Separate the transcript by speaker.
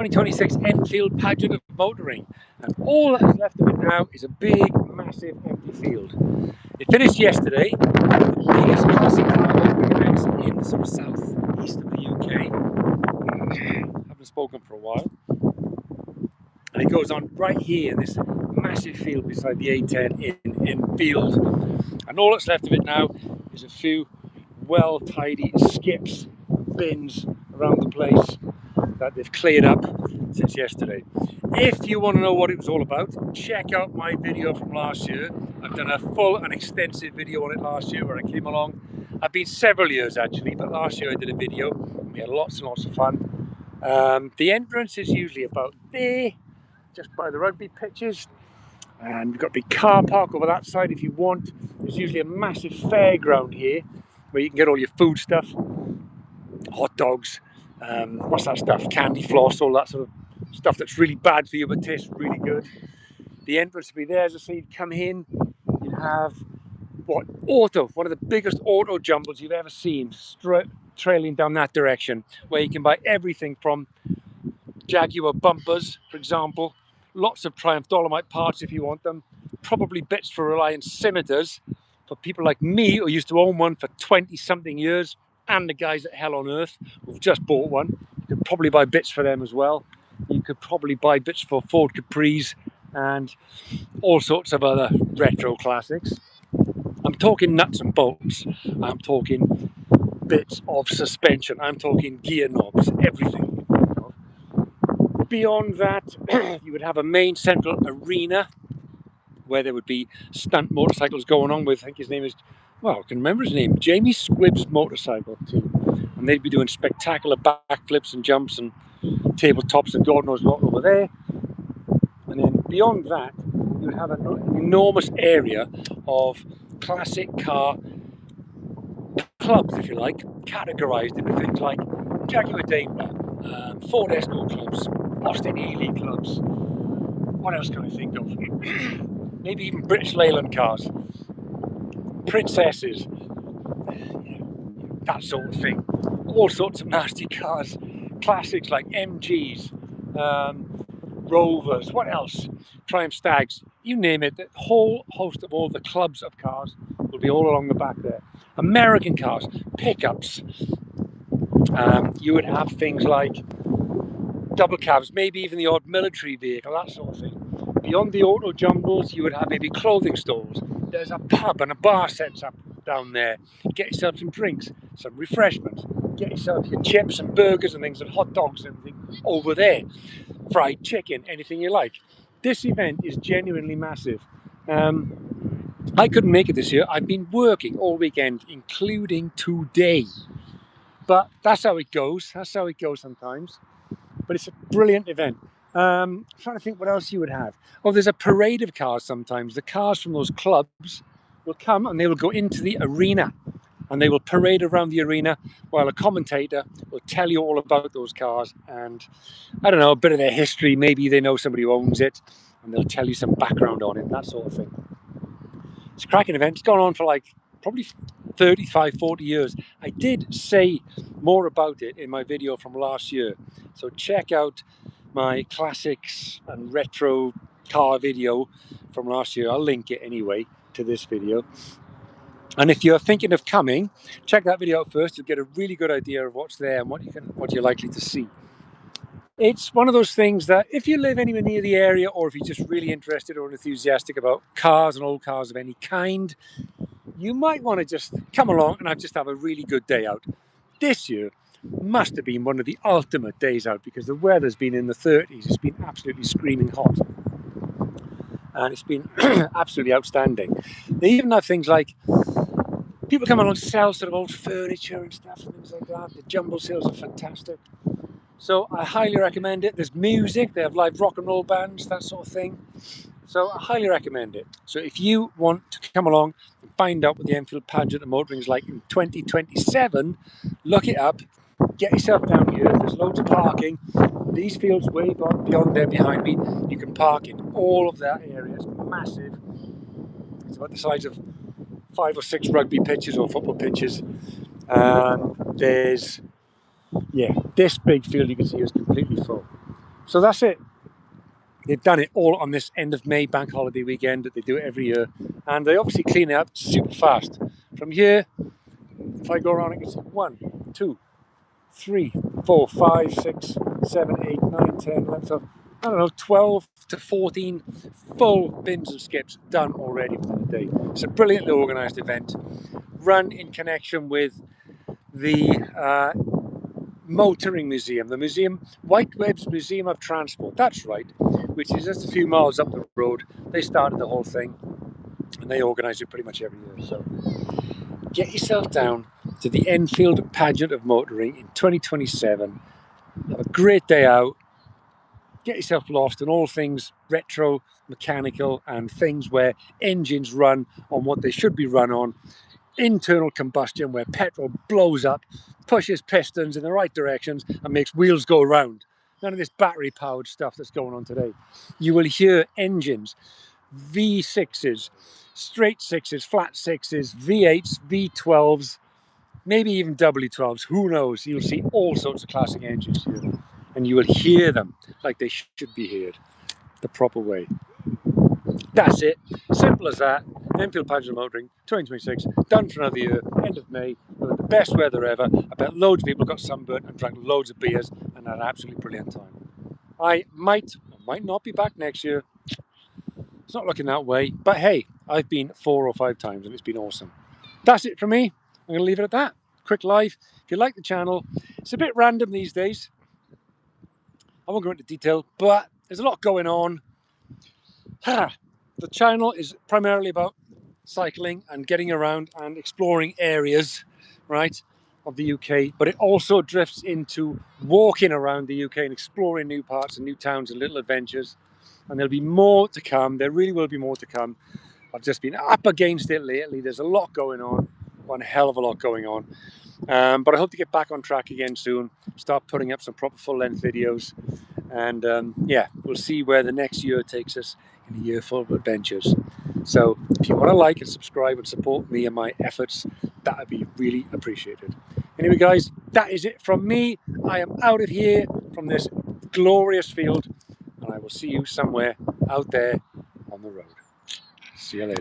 Speaker 1: 2026 Enfield Pageant of Motoring, and all that's left of it now is a big, massive, empty field. It finished yesterday, the biggest classic car motoring events in the sort of south-east of the UK. Haven't spoken for a while. And it goes on right here in this massive field beside the A10 in Enfield. And all that's left of it now is a few well-tidy skips, bins around the place that they've cleared up since yesterday. If you want to know what it was all about, check out my video from last year. I've done a full and extensive video on it last year where I came along. I've been several years actually, but last year I did a video. We had lots and lots of fun. The entrance is usually about there, just by the rugby pitches. And we've got a big car park over that side if you want. There's usually a massive fairground here where you can get all your food stuff, hot dogs, what's that stuff, candy floss, all that sort of stuff that's really bad for you but tastes really good. The entrance will be there, as I say. You'd come in, you'd have one of the biggest auto jumbles you've ever seen, trailing down that direction, where you can buy everything from Jaguar bumpers, for example, lots of Triumph Dolomite parts if you want them, probably bits for Reliance scimitars for people like me who used to own one for 20-something years, and the guys at Hell on Earth who've just bought one. You could probably buy bits for them as well. You could probably buy bits for Ford Capris and all sorts of other retro classics. I'm talking nuts and bolts. I'm talking bits of suspension. I'm talking gear knobs, everything. Beyond that, you would have a main central arena where there would be stunt motorcycles going on with, I think his name is, well, I can remember his name, Jamie Squibb's motorcycle team. And they'd be doing spectacular backflips and jumps and tabletops and God knows what over there. And then beyond that, you would have an enormous area of classic car clubs, if you like, categorised into things like Jaguar Daimler, Ford Escort clubs, Austin Healey clubs. What else can I think of? Maybe even British Leyland cars, Princesses, that sort of thing. All sorts of nasty cars, classics like MGs, Rovers, what else? Triumph Stags, you name it. The whole host of all the clubs of cars will be all along the back there. American cars, pickups. You would have things like double cabs, maybe even the odd military vehicle, that sort of thing. Beyond the auto jumbles, you would have maybe clothing stores. There's a pub and a bar sets up down there. Get yourself some drinks, some refreshments. Get yourself your chips and burgers and things and hot dogs and everything over there. Fried chicken, anything you like. This event is genuinely massive. I couldn't make it this year. I've been working all weekend, including today. But that's how it goes. That's how it goes sometimes. But it's a brilliant event. I'm trying to think what else you would have. Oh, there's a parade of cars sometimes. The cars from those clubs will come and they will go into the arena. And they will parade around the arena while a commentator will tell you all about those cars and, I don't know, a bit of their history. Maybe they know somebody who owns it and they'll tell you some background on it, that sort of thing. It's a cracking event. It's gone on for like probably 35, 40 years. I did say more about it in my video from last year. So check out my classics and retro car video from last year. I'll link it anyway to this video. And if you're thinking of coming, check that video out first. You'll get a really good idea of what's there and what you're likely to see. It's one of those things that if you live anywhere near the area, or if you're just really interested or enthusiastic about cars and old cars of any kind, you might want to just come along and just have a really good day out. This year must have been one of the ultimate days out because the weather's been in the 30s. It's been absolutely screaming hot. And it's been absolutely outstanding. They even have things like people come along to sell sort of old furniture and stuff and things like that. The jumble sales are fantastic. So I highly recommend it. There's music, they have live rock and roll bands, that sort of thing. So I highly recommend it. So if you want to come along and find out what the Enfield Pageant of Motoring is like in 2027, look it up, get yourself down here. There's loads of parking. These fields way beyond there behind me, you can park in all of that area. It's massive. It's about the size of 5 or 6 rugby pitches or football pitches. There's, this big field you can see is completely full. So that's it. They've done it all on this end of May bank holiday weekend. They do it every year, and they obviously clean it up super fast. From here, if I go around, I can see 1, 2, 3, 4, 5, 6, 7, 8, 9, 10, 11, 12, I don't know, 12 to 14 full bins and skips done already within a day. It's a brilliantly organised event, run in connection with the Motoring Museum, the museum, Whiteweb's Museum of Transport, that's right, which is just a few miles up the road. They started the whole thing and they organise it pretty much every year. So get yourself down to the Enfield Pageant of Motoring in 2027. Have a great day out. Get yourself lost in all things retro, mechanical, and things where engines run on what they should be run on. Internal combustion, where petrol blows up, pushes pistons in the right directions and makes wheels go round. None of this battery powered stuff that's going on today. You will hear engines, V6s, straight sixes, flat sixes, V8s, V12s, maybe even W12s, who knows. You'll see all sorts of classic engines here, and you will hear them like they should be heard, the proper way. That's it, simple as that. Enfield Pageant of Motoring 2026, done for another year, end of May. We had the best weather ever. I bet loads of people got sunburnt and drank loads of beers and had an absolutely brilliant time. I might or might not be back next year. It's not looking that way, but hey, I've been 4 or 5 times and it's been awesome. That's it from me. I'm going to leave it at that. Quick live. If you like the channel, it's a bit random these days. I won't go into detail, but there's a lot going on. The channel is primarily about cycling and getting around and exploring areas, right, of the UK, but it also drifts into walking around the UK and exploring new parts and new towns and little adventures. And there'll be more to come. There really will be more to come. I've just been up against it lately. There's a lot going on, one hell of a lot going on. But I hope to get back on track again soon, start putting up some proper full-length videos. And yeah, we'll see where the next year takes us in a year full of adventures. So if you want to like and subscribe and support me and my efforts, that would be really appreciated. Anyway, guys, that is it from me. I am out of here from this glorious field, and I will see you somewhere out there on the road. See you later.